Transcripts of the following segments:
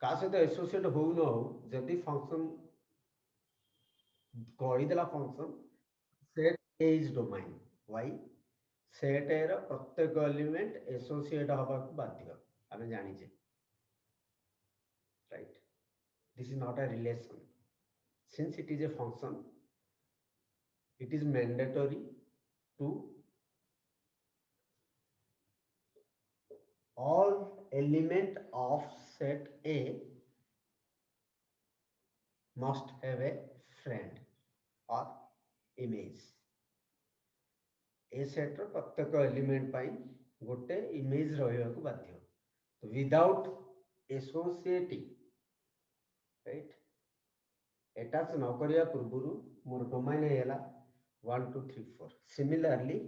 का सहित एसोसिएट हो न हो जदि फंक्शन कहीदेला function set A is domain Y set A रो प्रत्येक एलिमेंट एसोसिएट हवा को बाध्य आमे जानिजे right this is not a relation since it is a function it is mandatory to all element of set A must have a friend or image A set रो प्रत्येक element पाई गोटे image रहिबा को बाध्य तो विदाउट एसोसिएटिंग राइट अटैच न करिया पूर्व मोर domain हैला 1 2 3 4 सिमिलरली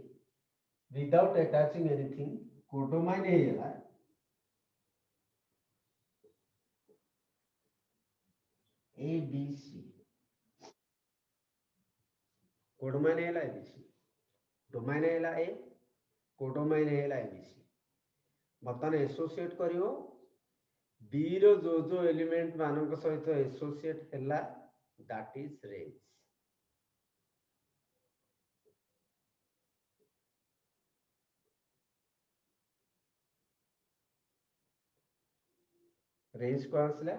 विदाउट अटैचिंग एनीथिंग कोडोमाइन हैला ए बी सी कोडोमाइन हैला ए बी सी डोमेन हैला ए कोडोमाइन हैला ए बी सी बर्तमान एसोसिएट करियो बी रो जो एलिमेंट मानक सहित एसोसिएट हैला दैट इज रेंज रेंज को आसला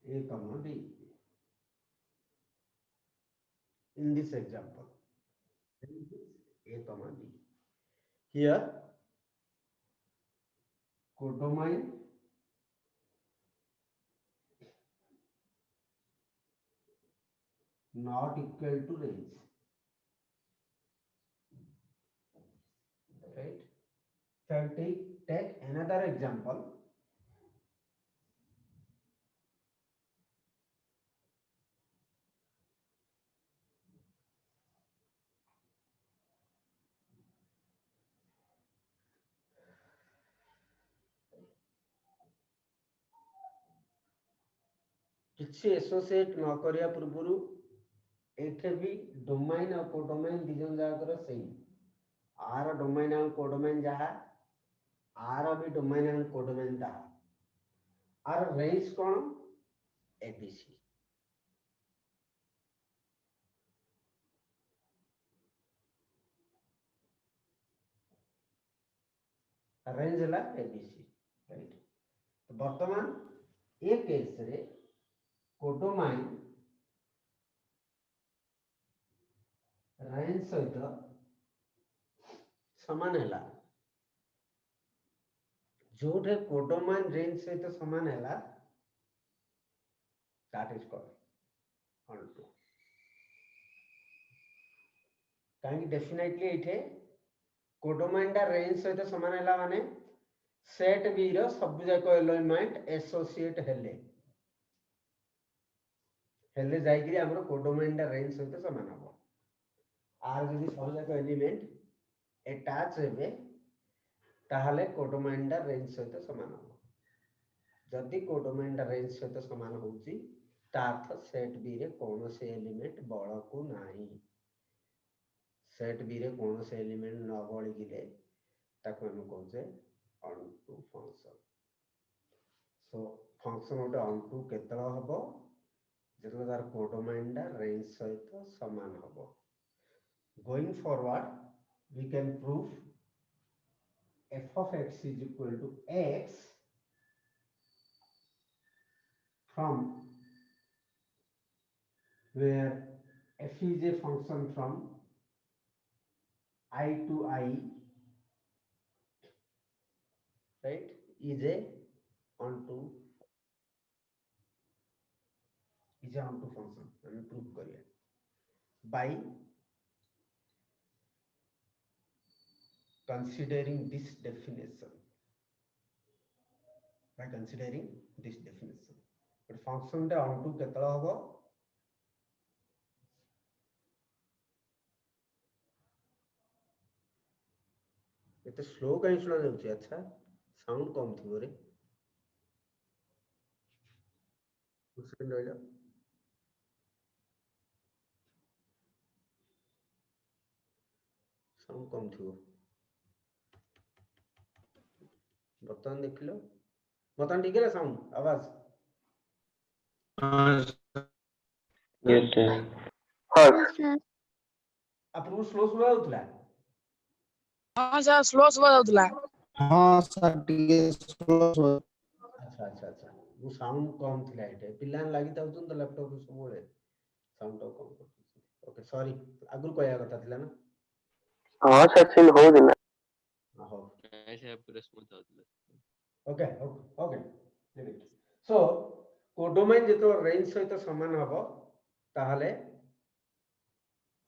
A comma B in this example. A comma B. Here, codomain not equal to range. Right? So take another example. किसी associate न करिया पूर्व एठे भी डोमाइन और कोडोमाइन दिजन जाकर सेम आर डोमाइन और कोडोमाइन जहा आर भी डोमाइन और कोडोमाइन जहा आर रेंज कौन एबीसी रेंज है एबीसी राइट तो वर्तमान ए केस रे कोडोमाइन रेंज सहित समान है जोठे कोडोमाइन रेंज सहित समान है दैट इज कॉल्ड ऑनटू कहीं डेफिनेटली इथे कोडोमाइन दा रेंज सहित समान है माने सेट बी रो सब जाक एलिमेंट एसोसिएट हेले हेले जाइकरी हमरो कोडोमाइन दा रेंज सहित समान हबो आर जदी सब जाक एलिमेंट अटैच हेबे ताहले कोडोमाइन दा रेंज सहित समान हबो जदि कोडोमाइन दा रेंज सहित समान होउची ता अर्थ सेट बी रे कोनोसे एलिमेंट बळ को नाही सेट बी रे कोनोसे एलिमेंट न बळी गिले ताको हम कहजे onto function so function ओटे onto केतला हबो जेतला तार कोडोमाइन दा रेंज सहित समान हबो going forward we can prove f of x is equal to x from where f is a function from I to I right is a onto function हमें prove करिए by considering this definition but function टा onto केतला हबो एते slow कहीं सुना जाउची अच्छा sound कम थिबो रे सेकंड रहिला साउंड कम थिबो बर्तमान देख लो बर्तमान ठीक है साउंड आवाज यस सर हाँ सर आपको स्लो स्लो होतला हाँ सर स्लो स्लो होतला हाँ सर टिके स्लो अच्छा अच्छा अच्छा वो साउंड कम थिला एटे पिलान लागि ताउछन तो लैपटॉप सब बोले साउंड कम कर ओके सॉरी आगु कहया कथा थिला ना हाँ सर सिल हो दिना हो ऐसे पूरा स्मूथ होता ओके ओके ओके सो कोडोमाइन जेतो रेंज सहित समान हबो ताहले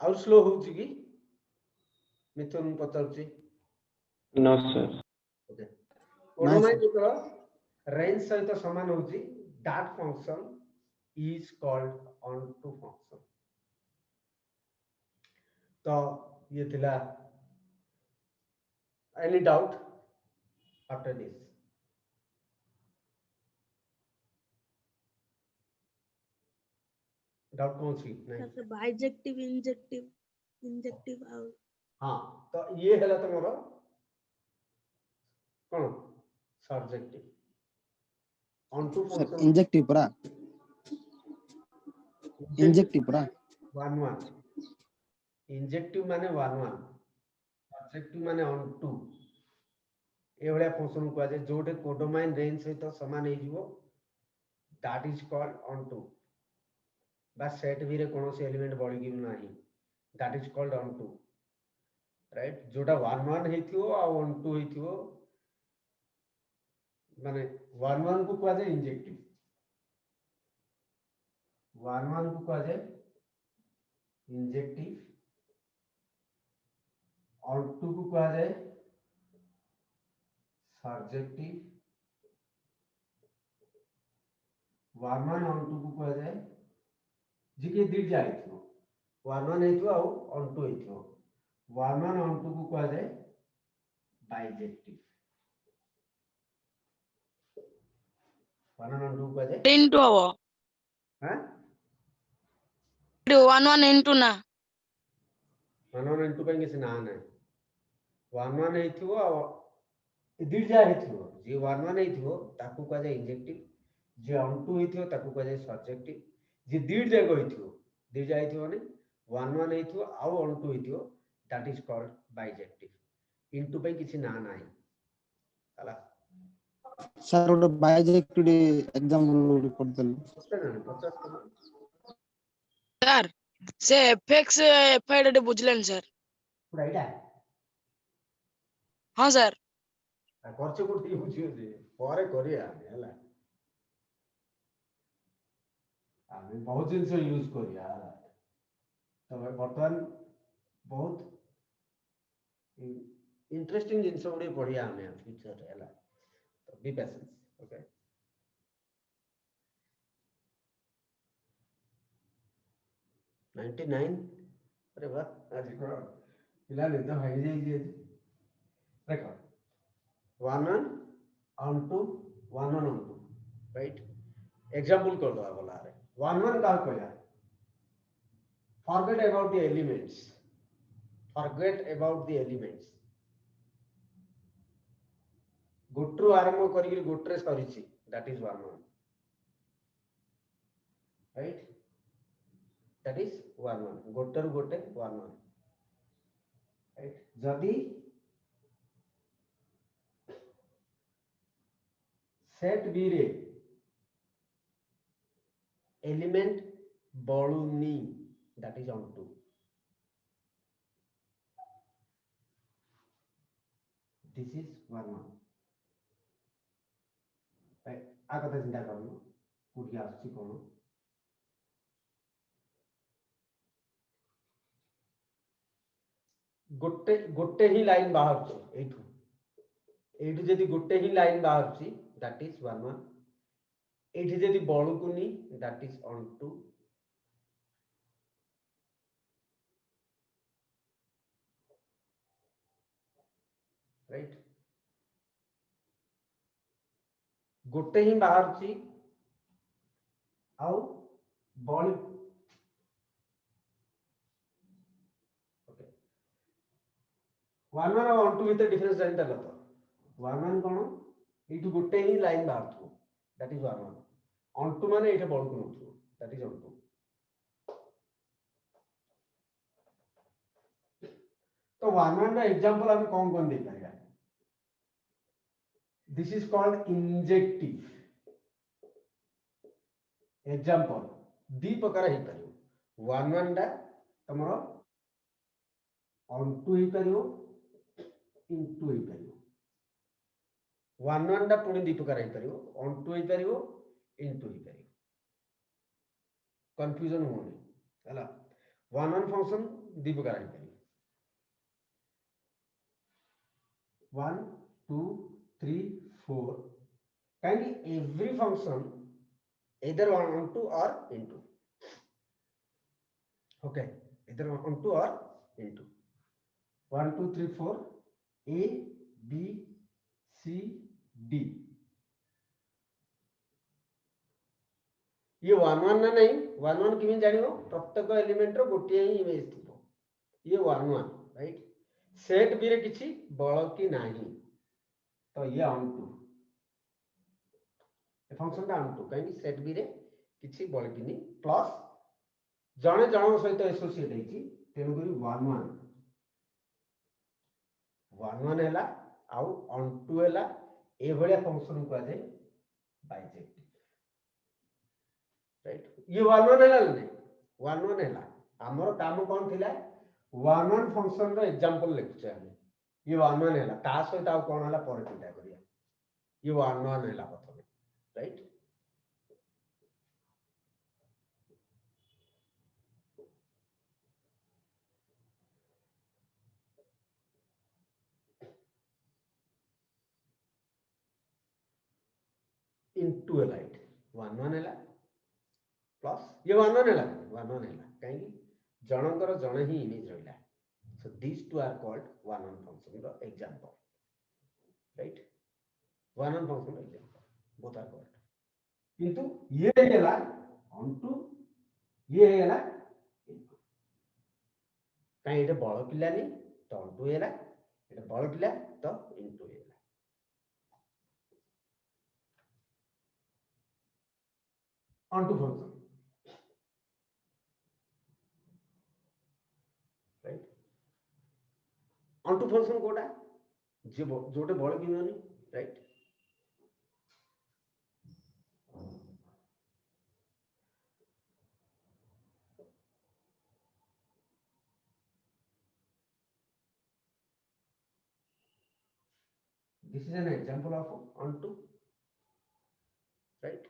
आउ स्लो होउची की मिथुन पचाउची नो सर ओके कोडोमाइन जेतो रेंज सहित समान होउची that function is called onto function तो ये थिला any doubt after this doubt कौन सी नहीं सर बाइजेक्टिव इंजेक्टिव और हाँ तो ये है तुम कौन subjective onto sir function injective पूरा वन वन इंजेक्टिव माने वन वन सब्जेक्टिव माने onto ए भलिया फंक्शन को आजे जोटे कोडोमाइन रेंज सहित समान हे जिवो दैट इज कॉल्ड onto बा सेट भी रे कोनोसी एलिमेंट बळी कि नाही that is called onto right जोटा वन वन हेथियो आ onto हेथियो माने वन वन को कहा जाए इंजेक्टिव वन वन को कहा जाए इंजेक्टिव और टू को कहा जाए सब्जेक्टिव वन वन और टू को कहा जाए जिके दी जाए थो वन वन हेथो आ on टू हेथो वन वन on टू को कहा जाए bijective one one on to को कहा जाए इनटू हबो हां 1 1 इनटू ना वन वन on टू पे किसी ना ना वन वन हेथो आ दी जाए हेथो जे वन वन हेथो ताकू कहा जाए इंजेक्टिव जे on टू हेथो ताकू कहा जाए सब्जेक्टिव जे दी जागो हेथो दी जाए हेथो माने वन वन हेथो आ on टू हेथो that is called bijective into पे किसी ना नाही हला सर गोटे बाइजेक्टिव एग्जांपल पढ़तल उसका ना 50 का सर से एफएक्स एफआईडी बुझलेन सर पूरा इडा हाँ सर आ खर्च को टी बुझियो जे पारे करिया हला आमे बहुत दिन से यूज करिया तो वर्तमान बहुत इंटरेस्टिंग जिनस गुडी पढ़िया हमें फ्यूचर हला तो बी पेशेंस ओके 99 अरे वाह आज को पिला ने तो हाई जाई जे देखो 1 1 on to 1 1 on to right example कर दो बोला रे 1 1 का कहला forget about the elements गोट्रु आरंभ करी गोट्रे सरीची that is 1 1 right that is 1 1 गोटर गोटे 1 1 राइट जदी सेट बी रे एलिमेंट बळुनी that is on to this is 1 1 right आ कथा चिंता करनो कोठी आछि कोन गोटे गोटे ही लाइन बाहर छ एठू एठू जदी गोटे ही लाइन बाहर छी दैट इज 1 1 एठी जदी बळुकुनी that is on to right गोटे ही बाहर छी आउ बळी ओके 1 1 और 1 2 भीतर डिफरेंस जानता कत 1 1 कोन এইটু গোটে ହିଁ ଲାଇନ ବାହାରୁଥିବ that is 1 1 onto ମାନେ ଏଇଟା ବଳକୁ ନଉଥିବ that is onto। तो 1 1 ର एग्जांपल हम कौन कौन दे पाएगा? This is called injective example दी प्रकार हे परियो 1 1 टा तमरो onto हे परियो into हे परियो 1 1 टा पुणी दी प्रकार हे परियो onto हे परियो into हे परियो कंफ्यूजन होनी हला 1 1 फंक्शन दी प्रकार हे परियो 1 2 3 4 kindly every function either onto or into okay either onto or into 1 2 3 4 a b c d ये 1 1 ना नहीं 1 1 किमी जानिबो प्रत्येक एलिमेंट रो गोटिए ही इमेज थिबो ये 1 1 राइट सेट बी रे किछि बळ की नाही तो ये onto ए फंक्शन टा onto काई सेट बी रे किछि बळ की नि प्लस जणे जण सहित एसोसिएट हेछि तेनु करी 1 1 1 1 हैला आउ onto हैला ए भलिया फंक्शन को आजे बाइजेक्टिव राइट ये 1 1 हैला नै 1 1 हैला हमर काम कोन थिला 1 1 फंक्शन रो एग्जांपल लिखछ हम ये 1 1 हैला ता सहित आउ कोन हैला पर चिंता करिया ये 1 1 हैला प्रथमे राइट into a light 1 1 हैला प्लस ये 1 1 हैला 1 1 हैला काई जनकर जण ही इमेज रहला so these two are called 1 1 function ro example right 1 1 function ro example both are called किंतु ये हैला onto ये हैला into काई एटे बळ पिलानी तो onto हैला एटे बळ पिला तो into हैला onto function right onto function Kota जे जोटे बळ किनोनी right this is an example of onto right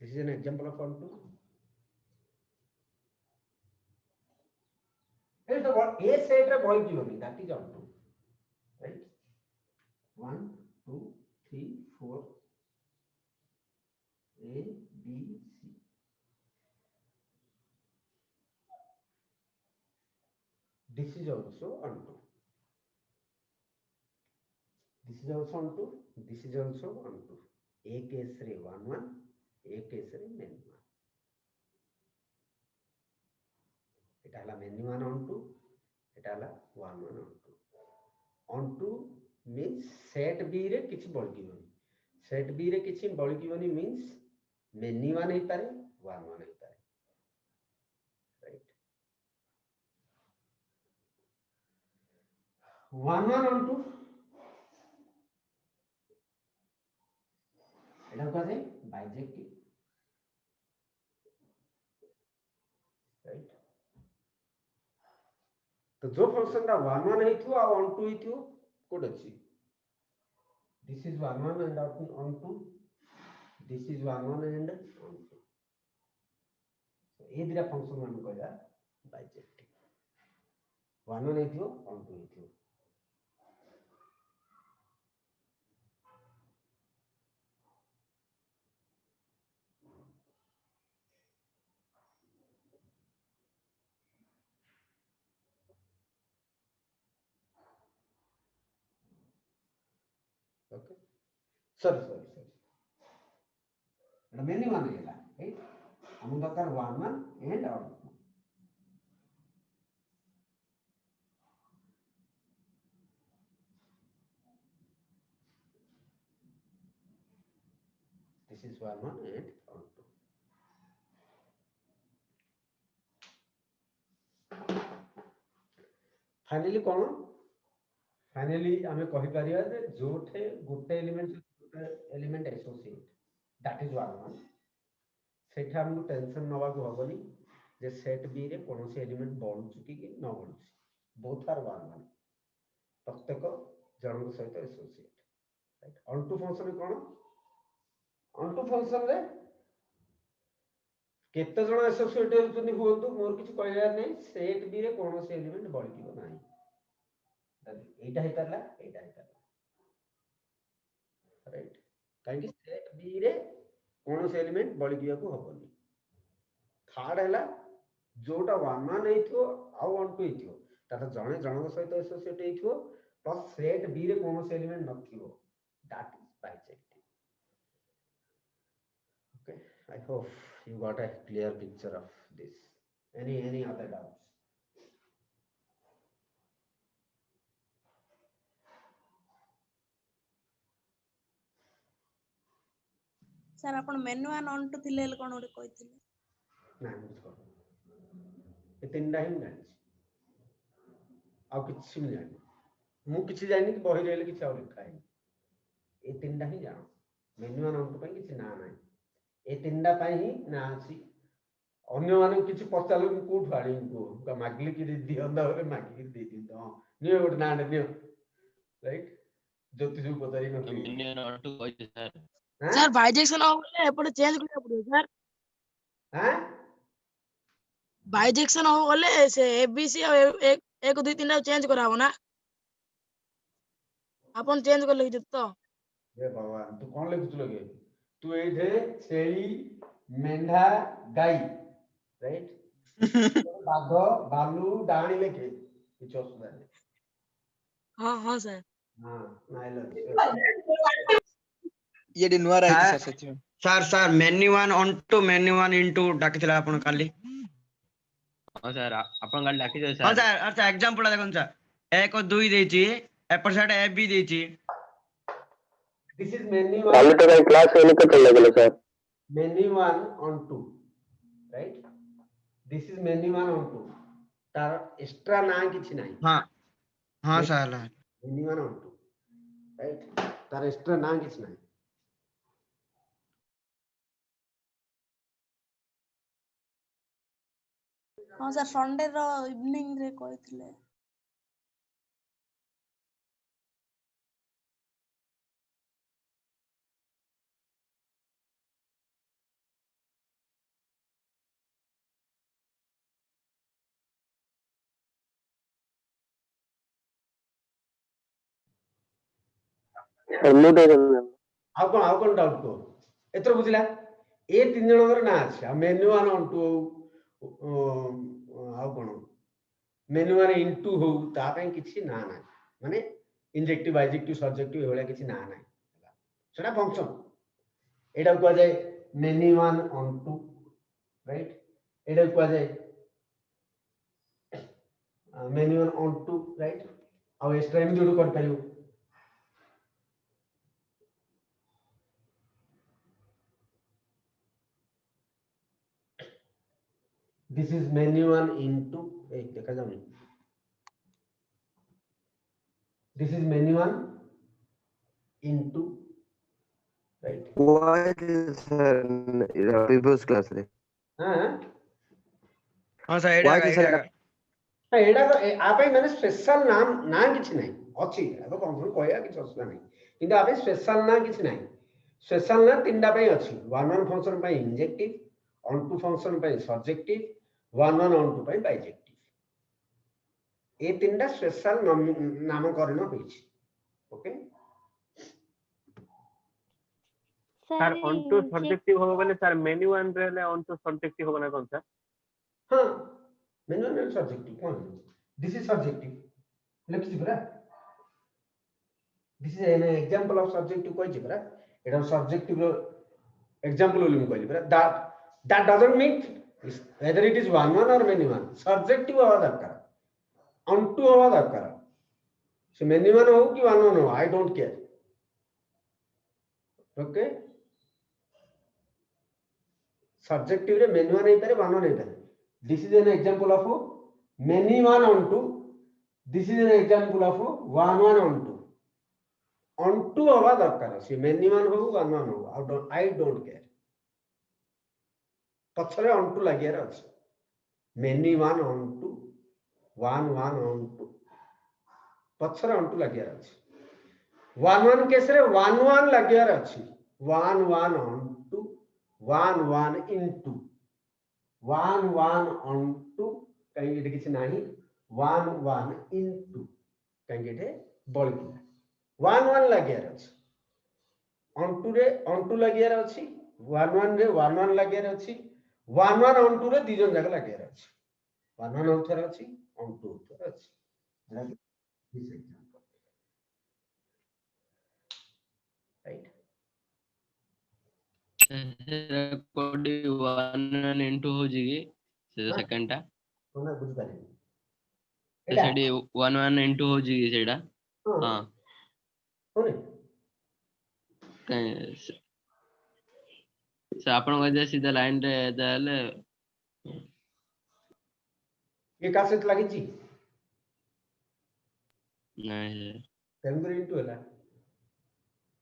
this is an example of onto it the what a set रे बळ किनोनी that is onto right 1 2 3 4 a b c this is also onto this is also onto this is also onto a case रे 1 1 a case रे many 1 एटा हला many 1 onto एटा हला 1 1 onto onto means set b रे किछि बळकिबोनी set b रे किछि बळकिबोनी means many 1 हे पारे 1 1 हे पारे राइट 1 1 onto एटा को जाय बाइजेक्टिव राइट तो जो फंक्शन दा 1 1 हेथियो आ onto हेथियो कोड अछि this is 1 1 and onto this is 1 1 and onto so ए दिरा फंक्शन हम कहला बाइजेक्टिव 1 1 हेथियो onto हेथियो okay sorry एटा many 1 हेला राइट हम दरकार 1 1 and onto This is 1 1 and on 2. Finally कौन फाइनली हमें कहि परिया जे जोठे गोटे एलिमेंट एसोसिएट दैट इज 1 1 सेठा हमको टेंशन नवा को हबनी जे सेट बी रे कोनोसी एलिमेंट बढुछु कि न बढुछु बोथ आर 1 1 प्रत्येक जनक सहित associate right onto function कोन ऑन टू फंक्शन रे केते जण एसोसिएट होउछनी होतु मोर किछ कहया नै सेट बी रे कोनोसी एलिमेंट बढिबो नाही एटा हे करला राइट काहे कि सेट बी रे कोनोसी एलिमेंट बढिगिया को हबनी थर्ड हैला जोटा 1 1 हेथियो आ 1 2 हेथियो ताता जणे जनक सहित एसोसिएट हेथियो प्लस सेट बी रे कोनोसी एलिमेंट नथियो that is bijective okay I hope you got a clear picture of this. Any other doubts? Sir आपण मेनू वन ऑन टू थिले कोन ओडे कहिथिले ना बुझो ए तीनटा ही जानि आ किछि नहीं जानि मु किछि जानि कि बहि रहले किछि आ लिखा है ए तीनटा ही जानो मेनू वन ऑन टू पई किछि ना नाही ए तीनटा पई ही ना अछि अन्य माने किछि पचालो कि कोठ आणी को मागली कि दियंदा होले मागली दे दिंदा नियो गोट ना नियो राइट ज्योति जो पतारी न मिनियन और टू कोइ सर सर बाइजेक्शन हो गले एपटे चेंज करना पड़ो सर हैं बाइजेक्शन हो गले से एबीसी और 1 2 3 चेंज कराबो ना अपन चेंज कर लगे तो हे भगवान तू कोन लिखु लगे तू एठे छेली मेंढा गाई राइट बाघ भालू डाणी लेखे किछ असुविधा नहीं हां सर हां नाइल ये नुआ राइट सर सच में sir many one onto many one into डाकिथिला आपण काली हां सर अपन गाल डाकी दे हां सर सर अच्छा एग्जांपल देखन सर 1 2 देची एपर साइड ए बी देची दिस इज मेन्यू काली तो कहीं क्लास होने का चल लगलो sir many one onto right this is many one onto तार एक्स्ट्रा ना किछि नाही हां sir many one onto right तार एक्स्ट्रा ना किछि नाही हां सर संडे रो इवनिंग रे कहिथिले शर्मू दे दे आउ कोन डाउट को एतर बुझिला ए तीन जनकर ना अछि आ मेन्यू वन ऑन टू आउ कोन मेन्यू वन इनटू हो ता पय किछि ना ना माने इंजेक्टिव बाइजेक्टिव सब्जेक्टिव एवला किछि ना ना सेटा फंक्शन एटा को जाय menu one onto right एटा को जाय menu one onto right आ एक्स्ट्रा एम जोड कर परियो This is menu one into देखा जाओ नहीं this is menu one into right what sir previous class रे हां सर एडा एडा तो आपे माने स्पेशल नाम ना किछ नहीं अछि एगो फंक्शन कहया किछ असुविधा नहीं किंतु आपे स्पेशल ना किछ नहीं स्पेशल ना तीनटा पय अछि वन वन फंक्शन पय इंजेक्टिव ऑन टू फंक्शन पय surjective one one onto पय बाइजेक्टिव ए तीनटा स्पेशल नामकरण होइछि okay sir onto surjective हो गले सर मेन्यू वन रे ऑन टू सब्जेक्टिव हो ना कोन सर हां मेन्यू वन सब्जेक्टिव कोन दिस इज सब्जेक्टिव लिखि बरा this is an example of surjective कोइ जे बरा एटा सब्जेक्टिव रो एग्जांपल ओली कोइ बरा that doesn't mean whether it is one one or many one subjective होवा दरकार on to होवा दरकार so many one हो कि one one हो I don't care okay surjective रे मेनी वन नहीं पारे वन वन नहीं पारे this is an example of many one onto this is an example of one one onto हवा दरकार से मेनी वन हो वन वन हो आई डोंट केयर पछरे ऑन टू लागियार अछि many one onto one one onto पछरे onto लागियार अछि वन वन केस रे वन वन लागियार अछि one one onto one one into one one onto कहीं इटे किछ नाही वन वन इनटू कहीं इटे बळकी वन वन लागियार अछि ऑन टू लागियार अछि वन वन रे वन वन लागियार अछि वन वन ऑन टू रे दी जन जाक लागियार अछि वन वन होथर अछि ऑन टू होथर अछि दिस एग्जांपल राइट कोडी 1 into हो जिगी से जो सेकंड टा कोना बुझ पारे से सेडी 1 into हो जिगी सेडा हां कोने कहीं से आपण को जे सीधा लाइन रे देले ये का सेट लागि छी नहीं तेंदुरी इनटू हला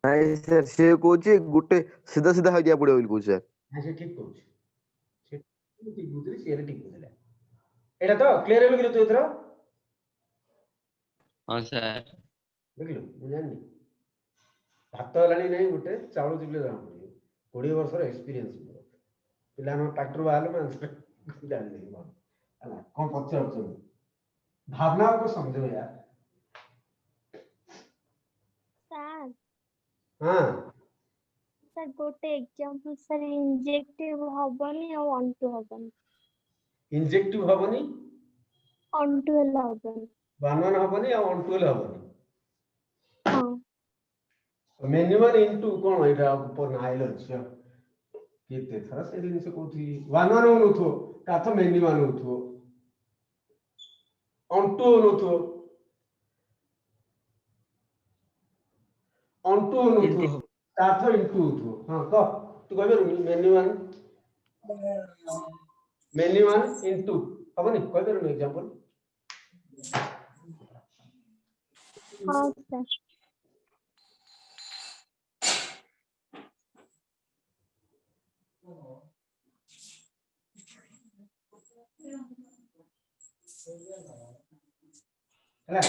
ନାଇଁ ସାର୍ ସେ କହୁଛି ଗୋଟେ ସିଧା ସିଧା ହେଇଯିବା ପଡିବ ବୋଲି କହୁଛି ସାର୍ हां से ठीक कहू से ठीक बुझली से ठीक बुझला एटा तो क्लियर हेलो कि तो इधर हां सर देखलो मु जानि भात हलानी नहीं गोटे चावल चिपले जानो 20 वर्ष रो एक्सपीरियंस पिला न ट्रैक्टर वाले में जान नहीं हला कौन पछे अछि भावना को समझो यार सर हां सर गोटे एग्जांपल सर इंजेक्टिव हबनी और ऑन टू हबनी इंजेक्टिव हबनी ऑन टू हला हबनी वन वन हबनी और ऑन टू हबनी हां मेनी वन इनटू कोन एटा ऊपर नाइल छ केते थरा से दिन से कोथी वन वन होथो काथ मेनी वन होथो ऑन टू होथो ऑन टू होथो काथ इनटू होथो हां क तू कहबे मेनी वन इनटू हबनी कहबे एग्जांपल हां सर हला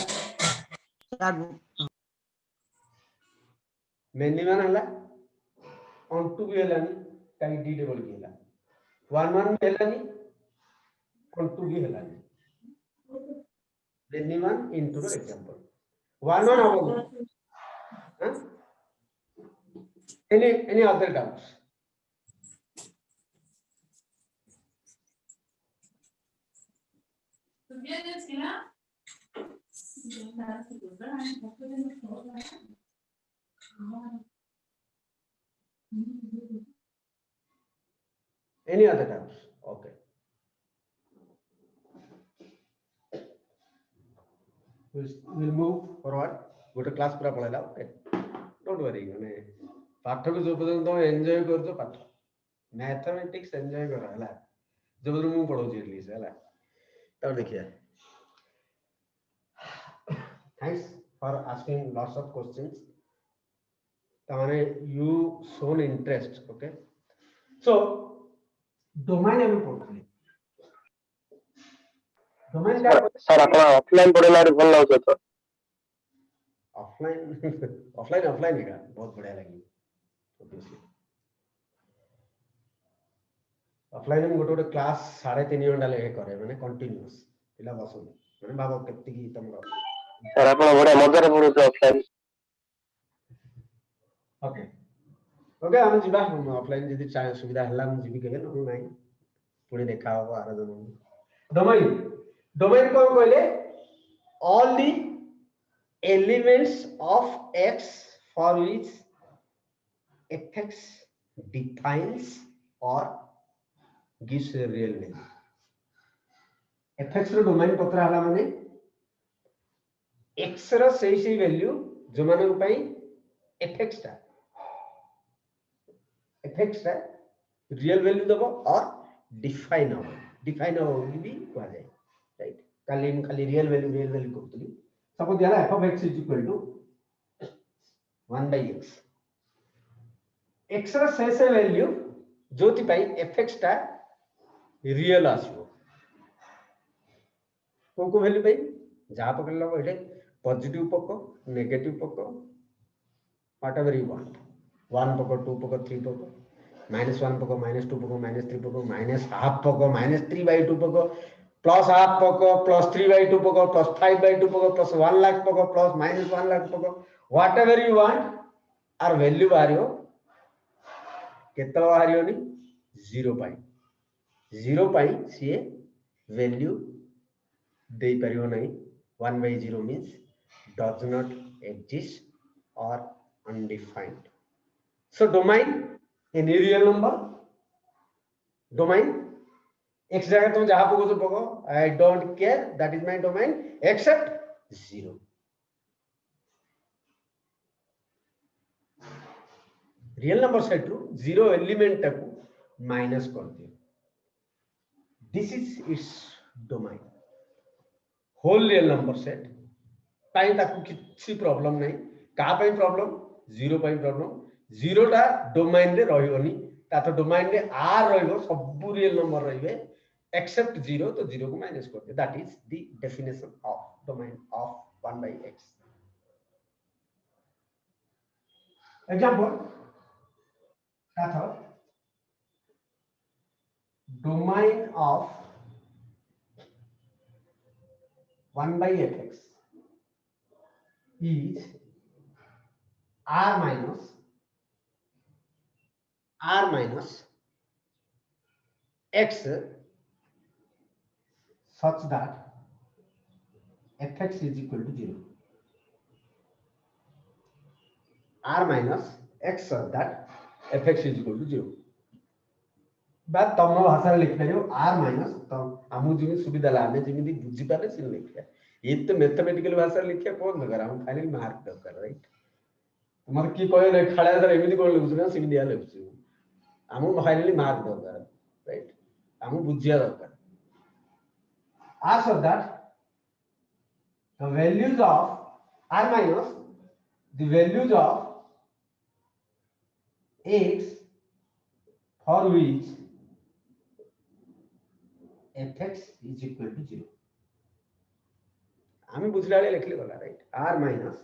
मेनी वन हला ऑन टू भी हलानी काई डी डबल की हला वन वन भी हलानी ऑन टू भी हलानी many one into the example one one हबो हां any other doubts any other doubts okay we'll move forward गोटे क्लास पूरा पळेला ओके डोंट वरी माने पाठ को जो पर्यंत तुम एन्जॉय करतो पाठ मैथमेटिक्स एन्जॉय करो हला जो पर्यंत मु पढौ छी एटलीस्ट हला तब देखिए thanks for asking lots of questions तमाने you shown interest okay so domain हम पढथि डोमेन का सर आपण ऑफलाइन पढेला रे भल लागो तो ऑफलाइन है बहुत बढ़िया लगी ऑफलाइन में गोटे क्लास 3.5 घंटा लेके करे माने कंटीन्यूअस पिला बसो माने बाबा केत्ती की तमरो सर आपण बडा मजा रे पढो ऑफलाइन ओके ओके हम जिबा ऑफलाइन जदी चाहे सुविधा हला हम जिबी केबे न नाही पुणी देखा हो आरो डोमेन डोमेन को कहले all the elements of x for which fx defines or gives a real value fx row domain पत्र हला माने x रो सही वैल्यू जो माने पई fx टा रियल वैल्यू दबो और डिफाइनेबल भी कहा जाए राइट खाली रियल वैल्यू करतली सपोज दिया f of x is equal to 1 by x x ର शेष वैल्यू जोति पाई fx टा रियल आसो को वैल्यू पाई जा पकड़ला एठे पॉजिटिव पको नेगेटिव पको व्हाटएवर यू वांट 1 पको 2 पको 3 पको -1 पको -2 पको -3 पको -half पको -3 by 2 पको +half पको +3 by 2 पको +5 by 2 पको +1 lakh पको +-1 lakh पको whatever you want R value बाहरियो केतला बाहरियो नि 0 पाई सी वैल्यू दे परियो नहीं 1 by 0 means does not exist or undefined. So domain any real number domain x जगह तुम जहां पको तो पको I don't care that is my domain except 0. Real number set रु 0 एलिमेंट तक माइनस कर दियो this is it's domain whole real number set पाई ताकू किछि प्रॉब्लम नहीं का पाई प्रॉब्लम 0 पाई प्रॉब्लम 0 टा डोमेन रे रहियोनी ता तो डोमेन रे आर रहिबो सब रियल नंबर रहिबे एक्सेप्ट 0 तो 0 को माइनस कर दियो that is the definition of domain of 1 by x example domain of 1 by fx is r minus x such that fx is equal to 0. r minus x such that fx is equal to 0. बात तम भाषा लिख पारियो r minus तम हमु जिमि सुविधा लाने जिमि बुझी पारे सिन लिखिया ये तो मैथमेटिकल भाषा लिखिया कोन नगर हम खाली मार्क दरकार राइट तुमर की कोय रे खड़ा दर एमिति कोन लिखुछ ना सिमि दिया लिखुछ हमु खाली मार्क दरकार राइट हमु बुझिया दरकार r so that the values of r minus the values of x for which fx is equal to 0 हमें बुझला लिखले गला राइट r minus